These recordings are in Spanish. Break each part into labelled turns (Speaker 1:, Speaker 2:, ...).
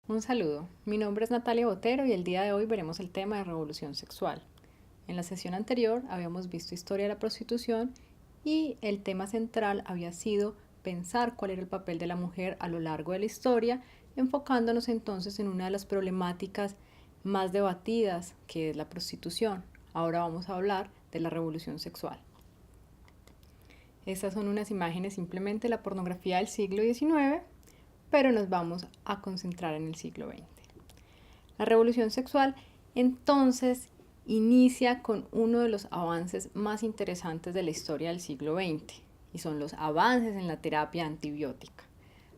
Speaker 1: Un saludo, mi nombre es Natalia Botero y el día de hoy veremos el tema de revolución sexual. En la sesión anterior habíamos visto historia de la prostitución y el tema central había sido pensar cuál era el papel de la mujer a lo largo de la historia, enfocándonos entonces en una de las problemáticas más debatidas, que es la prostitución. Ahora vamos a hablar de la revolución sexual. Estas son unas imágenes simplemente de la pornografía del siglo XIX, pero nos vamos a concentrar en el siglo XX. La revolución sexual entonces inicia con uno de los avances más interesantes de la historia del siglo XX, y son los avances en la terapia antibiótica.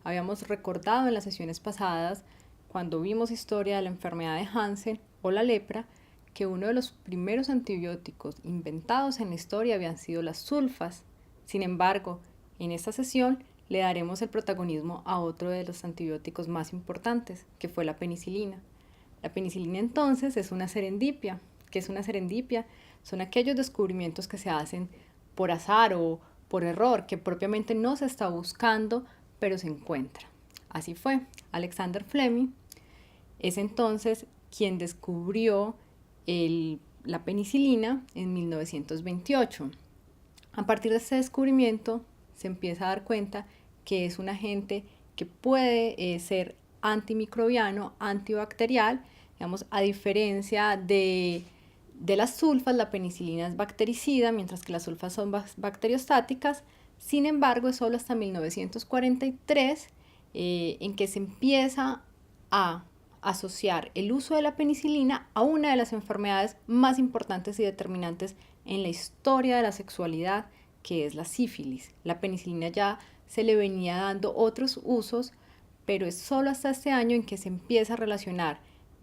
Speaker 1: Habíamos recordado en las sesiones pasadas, cuando vimos historia de la enfermedad de Hansen o la lepra, que uno de los primeros antibióticos inventados en la historia habían sido las sulfas. Sin embargo, en esta sesión le daremos el protagonismo a otro de los antibióticos más importantes, que fue la penicilina. La penicilina entonces es una serendipia. ¿Qué es una serendipia? Son aquellos descubrimientos que se hacen por azar o por error, que propiamente no se está buscando, pero se encuentra. Así fue. Alexander Fleming es entonces quien descubrió la penicilina en 1928. A partir de este descubrimiento se empieza a dar cuenta que es un agente que puede ser antimicrobiano, antibacterial, digamos, a diferencia de las sulfas. La penicilina es bactericida, mientras que las sulfas son bacteriostáticas. Sin embargo, es solo hasta 1943 en que se empieza a asociar el uso de la penicilina a una de las enfermedades más importantes y determinantes en la historia de la sexualidad, que es la sífilis. La penicilina ya se le venía dando otros usos, pero es solo hasta este año en que se empieza a relacionar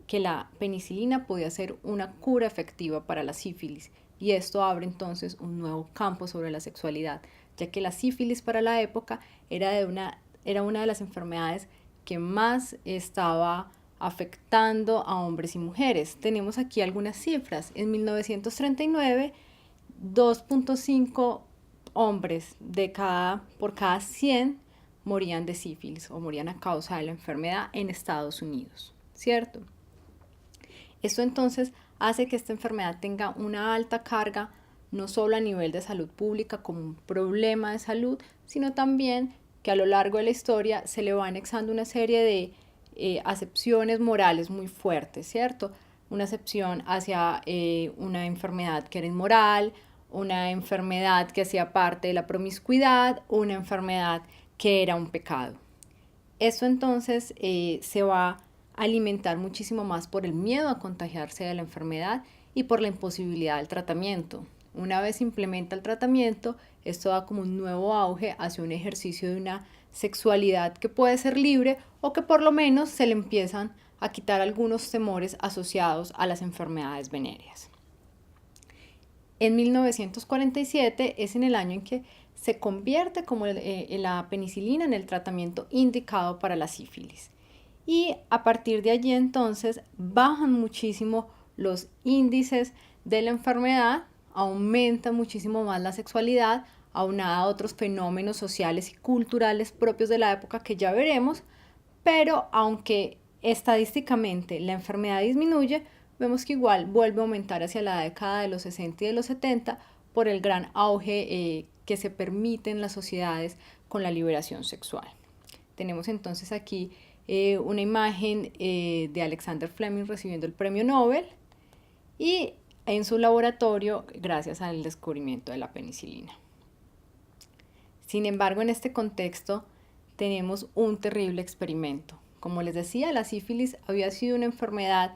Speaker 1: que la penicilina podía ser una cura efectiva para la sífilis, y esto abre entonces un nuevo campo sobre la sexualidad, ya que la sífilis para la época era una de las enfermedades que más estaba afectando a hombres y mujeres. Tenemos aquí algunas cifras. En 1939, 2.5 hombres por cada 100 morían de sífilis o morían a causa de la enfermedad en Estados Unidos, ¿cierto? Esto entonces hace que esta enfermedad tenga una alta carga, no solo a nivel de salud pública como un problema de salud, sino también que a lo largo de la historia se le va anexando una serie de acepciones morales muy fuertes, ¿cierto? Una acepción hacia una enfermedad que era inmoral, una enfermedad que hacía parte de la promiscuidad, una enfermedad que era un pecado. Esto entonces se va a alimentar muchísimo más por el miedo a contagiarse de la enfermedad y por la imposibilidad del tratamiento. Una vez se implementa el tratamiento, esto da como un nuevo auge hacia un ejercicio de una sexualidad que puede ser libre, o que por lo menos se le empiezan a quitar algunos temores asociados a las enfermedades venéreas. En 1947 es en el año en que se convierte como la penicilina en el tratamiento indicado para la sífilis. Y a partir de allí entonces bajan muchísimo los índices de la enfermedad, aumenta muchísimo más la sexualidad, aunada a otros fenómenos sociales y culturales propios de la época que ya veremos, pero aunque estadísticamente la enfermedad disminuye, vemos que igual vuelve a aumentar hacia la década de los 60 y de los 70 por el gran auge que se permite en las sociedades con la liberación sexual. Tenemos entonces aquí una imagen de Alexander Fleming recibiendo el premio Nobel y en su laboratorio gracias al descubrimiento de la penicilina. Sin embargo, en este contexto tenemos un terrible experimento. Como les decía, la sífilis había sido una enfermedad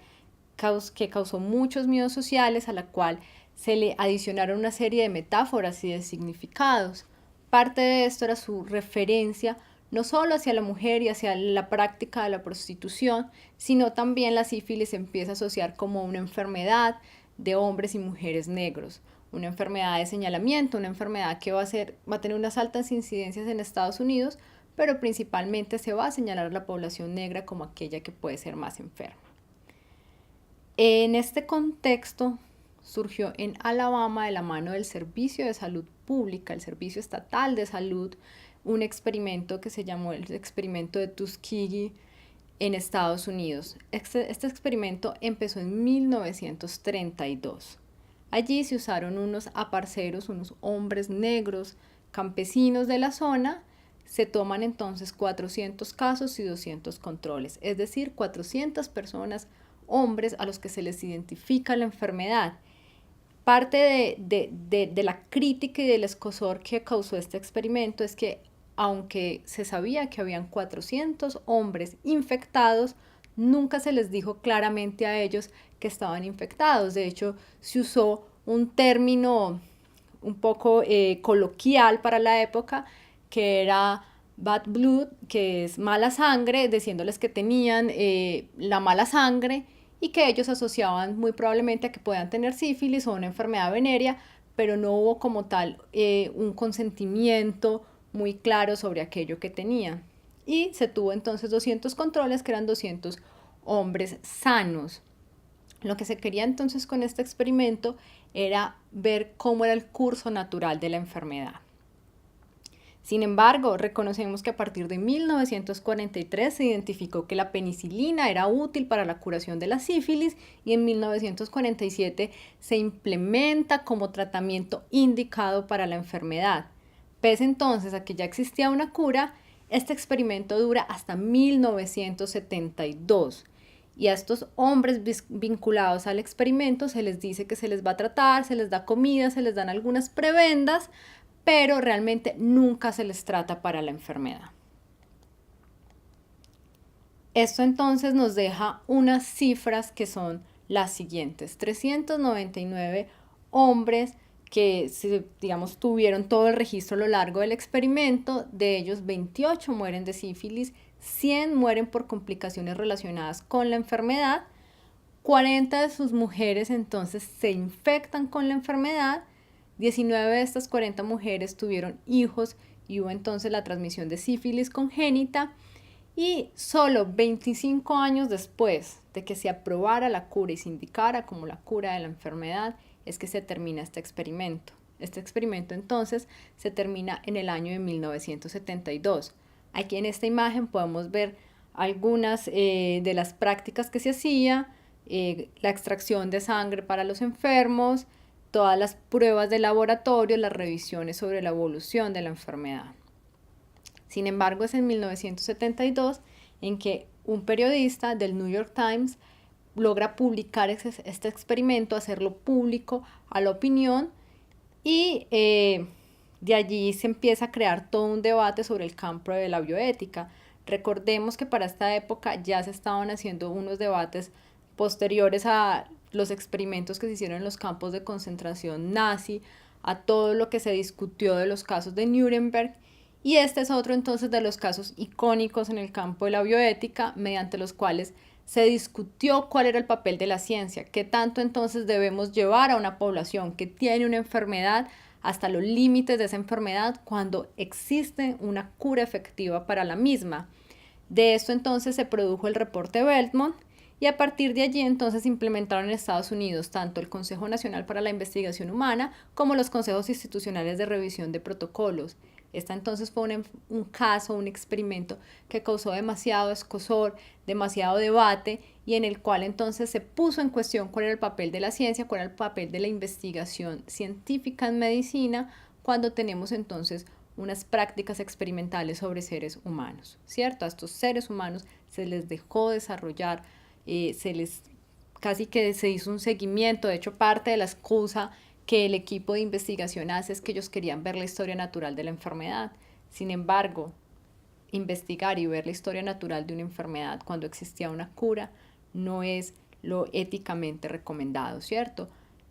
Speaker 1: que causó muchos miedos sociales, a la cual se le adicionaron una serie de metáforas y de significados. Parte de esto era su referencia no solo hacia la mujer y hacia la práctica de la prostitución, sino también la sífilis se empieza a asociar como una enfermedad de hombres y mujeres negros, una enfermedad de señalamiento, una enfermedad que va a tener unas altas incidencias en Estados Unidos, pero principalmente se va a señalar a la población negra como aquella que puede ser más enferma. En este contexto surgió en Alabama, de la mano del Servicio de Salud Pública, el Servicio Estatal de Salud, un experimento que se llamó el experimento de Tuskegee, en Estados Unidos. Este experimento empezó en 1932. Allí se usaron unos aparceros, unos hombres negros, campesinos de la zona. Se toman entonces 400 casos y 200 controles, es decir, 400 personas, hombres a los que se les identifica la enfermedad. Parte de la crítica y del escozor que causó este experimento es que, aunque se sabía que habían 400 hombres infectados, nunca se les dijo claramente a ellos que estaban infectados. De hecho, se usó un término un poco coloquial para la época, que era bad blood, que es mala sangre, diciéndoles que tenían la mala sangre y que ellos asociaban muy probablemente a que podían tener sífilis o una enfermedad venérea, pero no hubo como tal un consentimiento muy claro sobre aquello que tenían. Y se tuvo entonces 200 controles, que eran 200 hombres sanos. Lo que se quería entonces con este experimento era ver cómo era el curso natural de la enfermedad. Sin embargo, reconocemos que a partir de 1943 se identificó que la penicilina era útil para la curación de la sífilis y en 1947 se implementa como tratamiento indicado para la enfermedad. Pese entonces a que ya existía una cura, este experimento dura hasta 1972. Y a estos hombres vinculados al experimento se les dice que se les va a tratar, se les da comida, se les dan algunas prebendas, pero realmente nunca se les trata para la enfermedad. Esto entonces nos deja unas cifras que son las siguientes: 399 hombres que, digamos, tuvieron todo el registro a lo largo del experimento. De ellos, 28 mueren de sífilis, 100 mueren por complicaciones relacionadas con la enfermedad, 40 de sus mujeres entonces se infectan con la enfermedad, 19 de estas 40 mujeres tuvieron hijos y hubo entonces la transmisión de sífilis congénita, y solo 25 años después de que se aprobara la cura y se indicara como la cura de la enfermedad es que se termina este experimento. Este experimento entonces se termina en el año de 1972. Aquí en esta imagen podemos ver algunas de las prácticas que se hacía, la extracción de sangre para los enfermos, todas las pruebas de laboratorio, las revisiones sobre la evolución de la enfermedad. Sin embargo, es en 1972 en que un periodista del New York Times logra publicar este experimento, hacerlo público a la opinión, y de allí se empieza a crear todo un debate sobre el campo de la bioética. Recordemos que para esta época ya se estaban haciendo unos debates posteriores a los experimentos que se hicieron en los campos de concentración nazi, a todo lo que se discutió de los casos de Nuremberg, y este es otro entonces de los casos icónicos en el campo de la bioética, mediante los cuales se discutió cuál era el papel de la ciencia, qué tanto entonces debemos llevar a una población que tiene una enfermedad hasta los límites de esa enfermedad cuando existe una cura efectiva para la misma. De esto entonces se produjo el reporte Belmont, y a partir de allí entonces implementaron en Estados Unidos tanto el Consejo Nacional para la Investigación Humana como los consejos institucionales de revisión de protocolos. Esta entonces fue un caso, un experimento que causó demasiado escozor, demasiado debate, y en el cual entonces se puso en cuestión cuál era el papel de la ciencia, cuál era el papel de la investigación científica en medicina cuando tenemos entonces unas prácticas experimentales sobre seres humanos, ¿cierto? A estos seres humanos se les dejó desarrollar, casi que se hizo un seguimiento. De hecho, parte de la excusa que el equipo de investigación hace es que ellos querían ver la historia natural de la enfermedad. Sin embargo, investigar y ver la historia natural de una enfermedad cuando existía una cura no es lo éticamente recomendado, ¿cierto?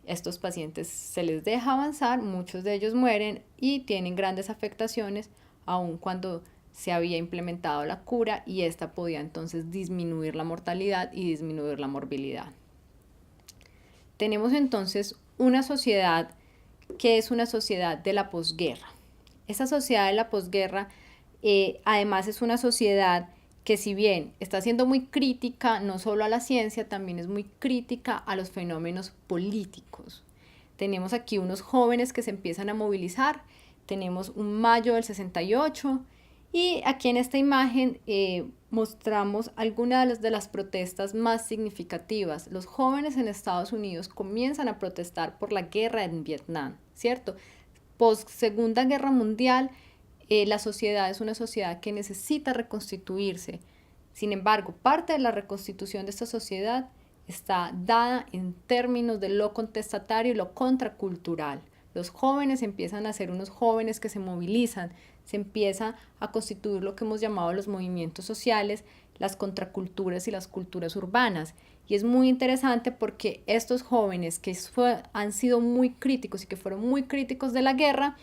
Speaker 1: Estos pacientes se les deja avanzar, muchos de ellos mueren y tienen grandes afectaciones aun cuando se había implementado la cura, y esta podía entonces disminuir la mortalidad y disminuir la morbilidad. Tenemos entonces una sociedad que es una sociedad de la posguerra. Esa sociedad de la posguerra además es una sociedad que, si bien está siendo muy crítica no solo a la ciencia, también es muy crítica a los fenómenos políticos. Tenemos aquí unos jóvenes que se empiezan a movilizar. Tenemos un mayo del 68 Y aquí en esta imagen mostramos algunas de las protestas más significativas. Los jóvenes en Estados Unidos comienzan a protestar por la guerra en Vietnam, ¿cierto? Post Segunda Guerra Mundial, la sociedad es una sociedad que necesita reconstituirse. Sin embargo, parte de la reconstitución de esta sociedad está dada en términos de lo contestatario y lo contracultural. Los jóvenes empiezan a ser unos jóvenes que se movilizan, se empieza a constituir lo que hemos llamado los movimientos sociales, las contraculturas y las culturas urbanas. Y es muy interesante porque estos jóvenes que han sido muy críticos y que fueron muy críticos de la guerra,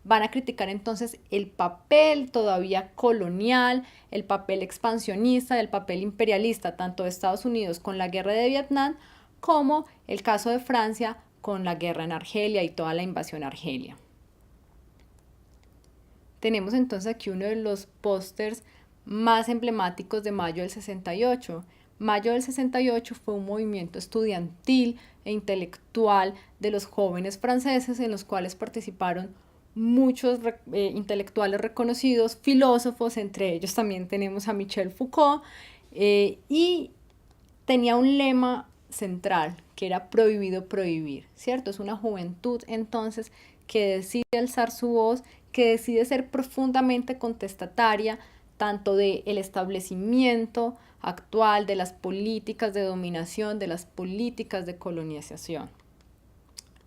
Speaker 1: van a criticar entonces el papel todavía colonial, el papel expansionista, el papel imperialista, tanto de Estados Unidos con la guerra de Vietnam, como el caso de Francia con la guerra en Argelia y toda la invasión a Argelia. Tenemos entonces aquí uno de los pósters más emblemáticos de Mayo del 68. Mayo del 68 fue un movimiento estudiantil e intelectual de los jóvenes franceses en los cuales participaron muchos intelectuales reconocidos, filósofos, entre ellos también tenemos a Michel Foucault, y tenía un lema central que era prohibido prohibir, ¿cierto? Es una juventud entonces que decide alzar su voz, que decide ser profundamente contestataria tanto del establecimiento actual, de las políticas de dominación, de las políticas de colonización.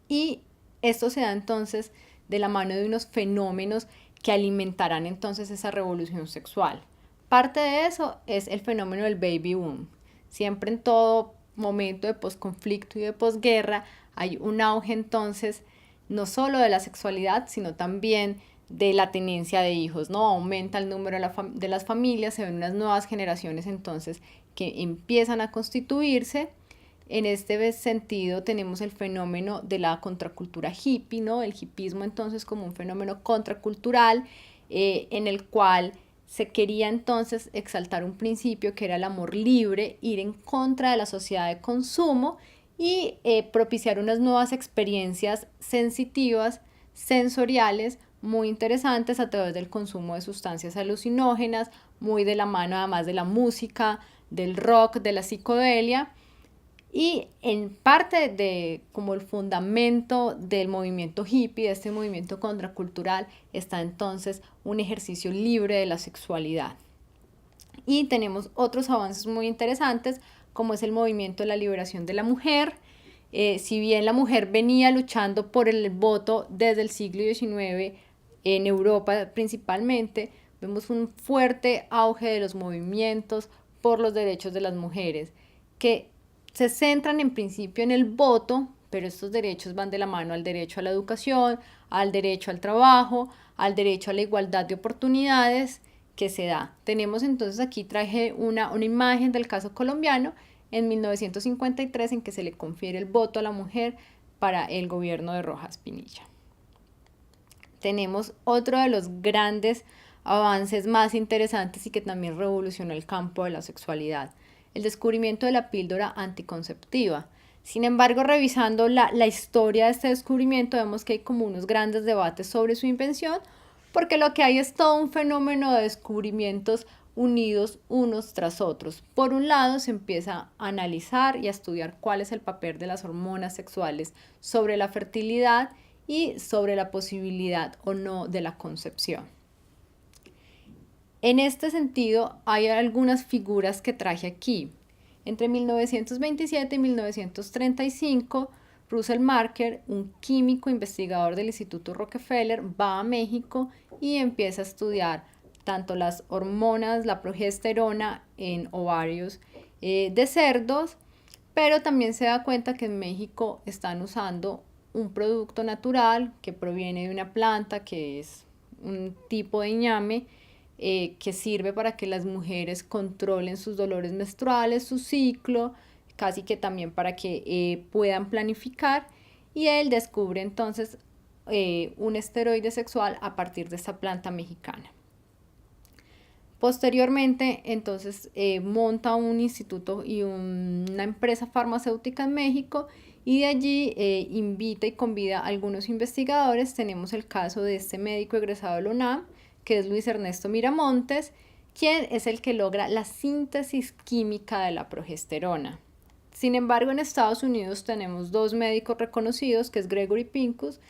Speaker 1: Y esto se da entonces de la mano de unos fenómenos que alimentarán entonces esa revolución sexual. Parte de eso es el fenómeno del baby boom. Siempre en todo momento de posconflicto y de posguerra hay un auge entonces no solo de la sexualidad, sino también de la tenencia de hijos, ¿no? Aumenta el número de las familias, se ven unas nuevas generaciones entonces que empiezan a constituirse. En este sentido tenemos el fenómeno de la contracultura hippie, ¿no? El hippismo entonces como un fenómeno contracultural en el cual se quería entonces exaltar un principio que era el amor libre, ir en contra de la sociedad de consumo y propiciar unas nuevas experiencias sensitivas, sensoriales, muy interesantes a través del consumo de sustancias alucinógenas, muy de la mano además de la música, del rock, de la psicodelia. Y en parte de como el fundamento del movimiento hippie, de este movimiento contracultural, está entonces un ejercicio libre de la sexualidad. Y tenemos otros avances muy interesantes, como es el movimiento de la liberación de la mujer. Si bien la mujer venía luchando por el voto desde el siglo XIX, en Europa principalmente, vemos un fuerte auge de los movimientos por los derechos de las mujeres, que se centran en principio en el voto, pero estos derechos van de la mano al derecho a la educación, al derecho al trabajo, al derecho a la igualdad de oportunidades que se da. Tenemos entonces aquí traje una imagen del caso colombiano en 1953 en que se le confiere el voto a la mujer para el gobierno de Rojas Pinilla. Tenemos otro de los grandes avances más interesantes y que también revolucionó el campo de la sexualidad, el descubrimiento de la píldora anticonceptiva. Sin embargo, revisando la historia de este descubrimiento, vemos que hay como unos grandes debates sobre su invención, porque lo que hay es todo un fenómeno de descubrimientos unidos unos tras otros. Por un lado, se empieza a analizar y a estudiar cuál es el papel de las hormonas sexuales sobre la fertilidad y sobre la posibilidad o no de la concepción. En este sentido, hay algunas figuras que traje aquí. Entre 1927 y 1935, Russell Marker, un químico investigador del Instituto Rockefeller, va a México y empieza a estudiar tanto las hormonas, la progesterona en ovarios de cerdos, pero también se da cuenta que en México están usando un producto natural que proviene de una planta que es un tipo de ñame que sirve para que las mujeres controlen sus dolores menstruales, su ciclo, casi que también para que puedan planificar. Y él descubre entonces un esteroide sexual a partir de esta planta mexicana. Posteriormente, entonces, monta un instituto y una empresa farmacéutica en México y de allí invita y convida a algunos investigadores. Tenemos el caso de este médico egresado de la UNAM, que es Luis Ernesto Miramontes, quien es el que logra la síntesis química de la progesterona. Sin embargo, en Estados Unidos tenemos dos médicos reconocidos, que es Gregory Pincus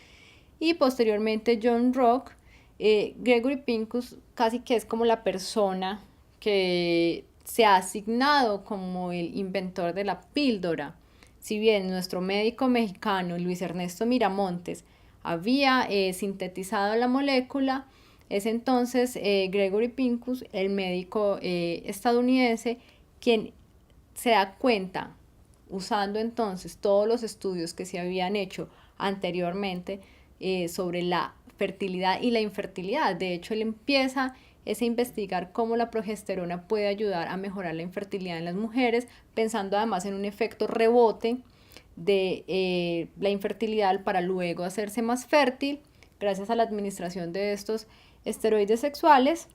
Speaker 1: y posteriormente John Rock. Gregory Pincus casi que es como la persona que se ha asignado como el inventor de la píldora. Si bien nuestro médico mexicano Luis Ernesto Miramontes había sintetizado la molécula, es entonces Gregory Pincus, el médico estadounidense, quien se da cuenta, usando entonces todos los estudios que se habían hecho anteriormente sobre la fertilidad y la infertilidad. De hecho, él empieza a investigar cómo la progesterona puede ayudar a mejorar la infertilidad en las mujeres, pensando además en un efecto rebote de la infertilidad para luego hacerse más fértil gracias a la administración de estos esteroides sexuales.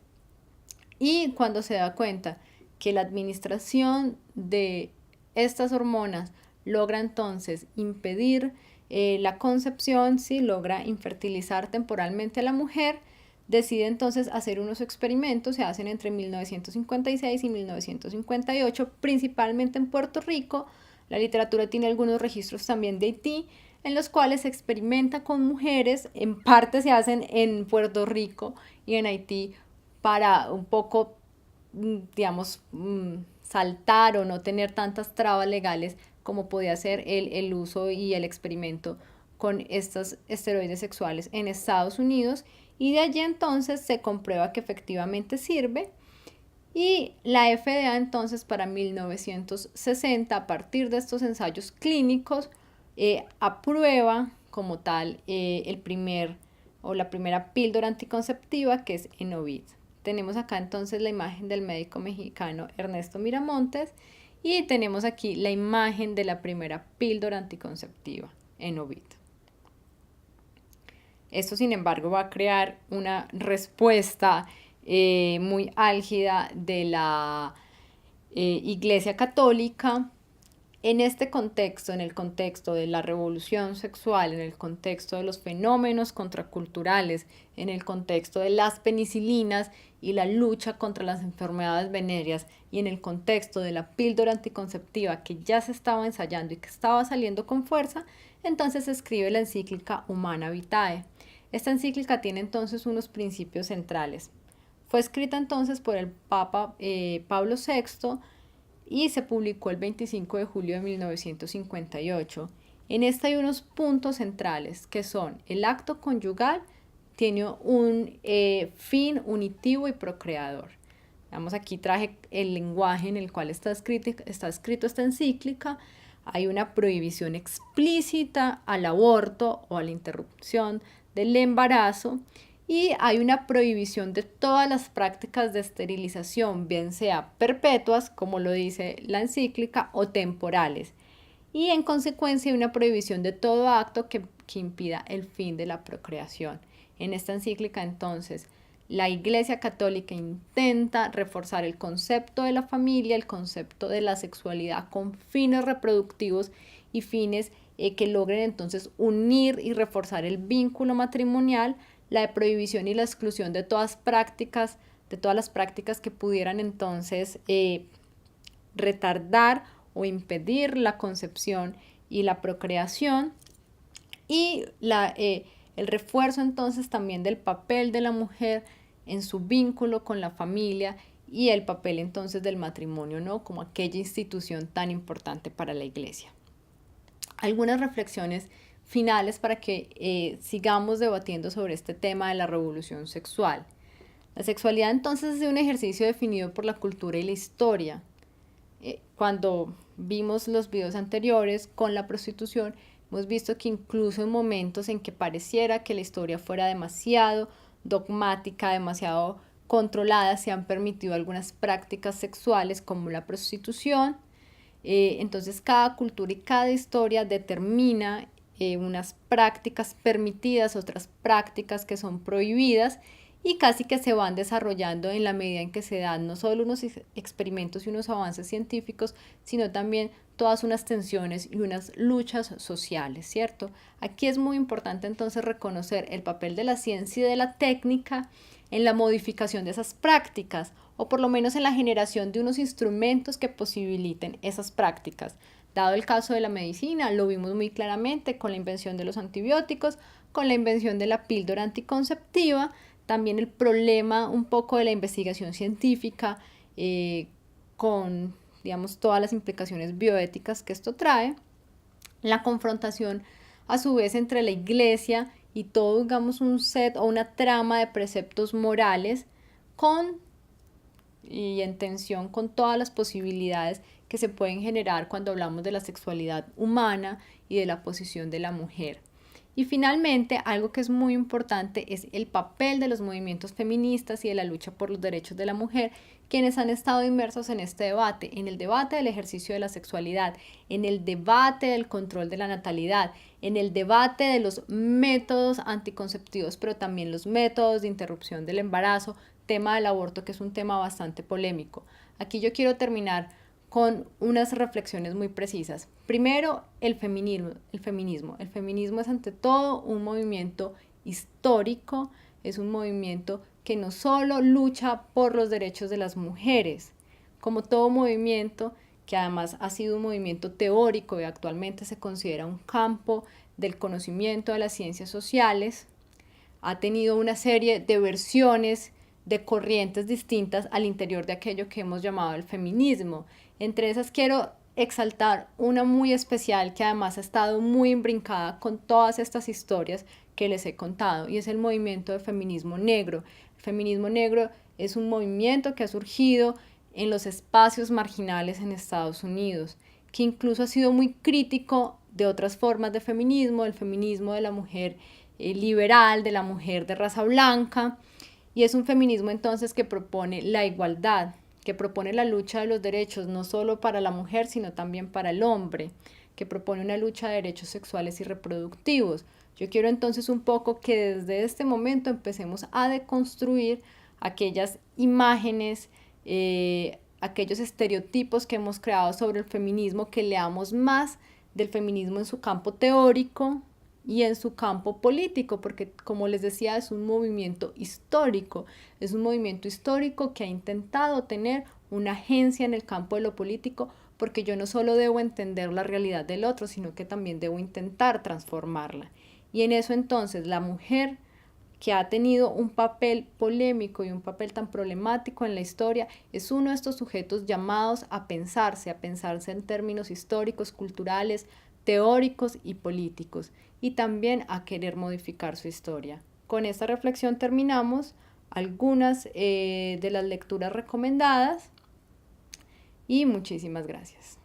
Speaker 1: Y cuando se da cuenta que la administración de estas hormonas logra entonces impedir la concepción, ¿sí? Logra infertilizar temporalmente a la mujer, decide entonces hacer unos experimentos, se hacen entre 1956 y 1958, principalmente en Puerto Rico. La literatura tiene algunos registros también de Haití, en los cuales se experimenta con mujeres, en parte se hacen en Puerto Rico y en Haití para un poco, digamos, saltar o no tener tantas trabas legales como podía ser el uso y el experimento con estos esteroides sexuales en Estados Unidos, y de allí entonces se comprueba que efectivamente sirve. Y la FDA entonces para 1960, a partir de estos ensayos clínicos, aprueba como tal el primer o la primera píldora anticonceptiva, que es Enovid. Tenemos acá entonces la imagen del médico mexicano Ernesto Miramontes y tenemos aquí la imagen de la primera píldora anticonceptiva, Enovid. Esto, sin embargo, va a crear una respuesta muy álgida de la Iglesia Católica. En este contexto, en el contexto de la revolución sexual, en el contexto de los fenómenos contraculturales, en el contexto de las penicilinas y la lucha contra las enfermedades venéreas, y en el contexto de la píldora anticonceptiva que ya se estaba ensayando y que estaba saliendo con fuerza, entonces se escribe la encíclica Humana Vitae. Esta encíclica tiene entonces unos principios centrales. Fue escrita entonces por el Papa Pablo VI y se publicó el 25 de julio de 1958. En esta hay unos puntos centrales que son: el acto conyugal tiene un fin unitivo y procreador. Vamos, aquí traje el lenguaje en el cual está escrito esta encíclica. Hay una prohibición explícita al aborto o a la interrupción del embarazo, y hay una prohibición de todas las prácticas de esterilización, bien sea perpetuas, como lo dice la encíclica, o temporales. Y en consecuencia hay una prohibición de todo acto que impida el fin de la procreación. En esta encíclica, entonces, la Iglesia Católica intenta reforzar el concepto de la familia, el concepto de la sexualidad con fines reproductivos y fines que logren entonces unir y reforzar el vínculo matrimonial, la prohibición y la exclusión de todas las prácticas que pudieran entonces retardar o impedir la concepción y la procreación, y el refuerzo entonces también del papel de la mujer en su vínculo con la familia y el papel entonces del matrimonio, ¿no? Como aquella institución tan importante para la Iglesia. Algunas reflexiones finales para que sigamos debatiendo sobre este tema de la revolución sexual. La sexualidad entonces es un ejercicio definido por la cultura y la historia. Cuando vimos los videos anteriores con la prostitución, hemos visto que incluso en momentos en que pareciera que la historia fuera demasiado dogmática, demasiado controlada, se han permitido algunas prácticas sexuales como la prostitución. Entonces cada cultura y cada historia determina unas prácticas permitidas, otras prácticas que son prohibidas, y casi que se van desarrollando en la medida en que se dan no solo unos experimentos y unos avances científicos, sino también todas unas tensiones y unas luchas sociales, ¿cierto? Aquí es muy importante entonces reconocer el papel de la ciencia y de la técnica en la modificación de esas prácticas, o por lo menos en la generación de unos instrumentos que posibiliten esas prácticas. Dado el caso de la medicina, lo vimos muy claramente con la invención de los antibióticos, con la invención de la píldora anticonceptiva, también el problema un poco de la investigación científica con, digamos, todas las implicaciones bioéticas que esto trae, la confrontación a su vez entre la iglesia y todo, digamos, un set o una trama de preceptos morales y en tensión con todas las posibilidades que se pueden generar cuando hablamos de la sexualidad humana y de la posición de la mujer. Y finalmente, algo que es muy importante es el papel de los movimientos feministas y de la lucha por los derechos de la mujer, quienes han estado inmersos en este debate, en el debate del ejercicio de la sexualidad, en el debate del control de la natalidad, en el debate de los métodos anticonceptivos, pero también los métodos de interrupción del embarazo, tema del aborto, que es un tema bastante polémico. Aquí yo quiero terminar con unas reflexiones muy precisas. Primero, el feminismo. El feminismo es ante todo un movimiento histórico, es un movimiento que no solo lucha por los derechos de las mujeres, como todo movimiento que además ha sido un movimiento teórico y actualmente se considera un campo del conocimiento de las ciencias sociales, ha tenido una serie de versiones de corrientes distintas al interior de aquello que hemos llamado el feminismo. Entre esas quiero exaltar una muy especial que además ha estado muy imbrincada con todas estas historias que les he contado, y es el movimiento de feminismo negro. El feminismo negro es un movimiento que ha surgido en los espacios marginales en Estados Unidos, que incluso ha sido muy crítico de otras formas de feminismo, el feminismo de la mujer liberal, de la mujer de raza blanca, y es un feminismo entonces que propone la igualdad, que propone la lucha de los derechos no solo para la mujer, sino también para el hombre, que propone una lucha de derechos sexuales y reproductivos. Yo quiero entonces un poco que desde este momento empecemos a deconstruir aquellas imágenes, aquellos estereotipos que hemos creado sobre el feminismo, que leamos más del feminismo en su campo teórico y en su campo político, porque como les decía, es un movimiento histórico, que ha intentado tener una agencia en el campo de lo político, porque yo no solo debo entender la realidad del otro, sino que también debo intentar transformarla. Y en eso entonces la mujer, que ha tenido un papel polémico y un papel tan problemático en la historia, es uno de estos sujetos llamados a pensarse en términos históricos, culturales, teóricos y políticos, y también a querer modificar su historia. Con esta reflexión terminamos algunas de las lecturas recomendadas y muchísimas gracias.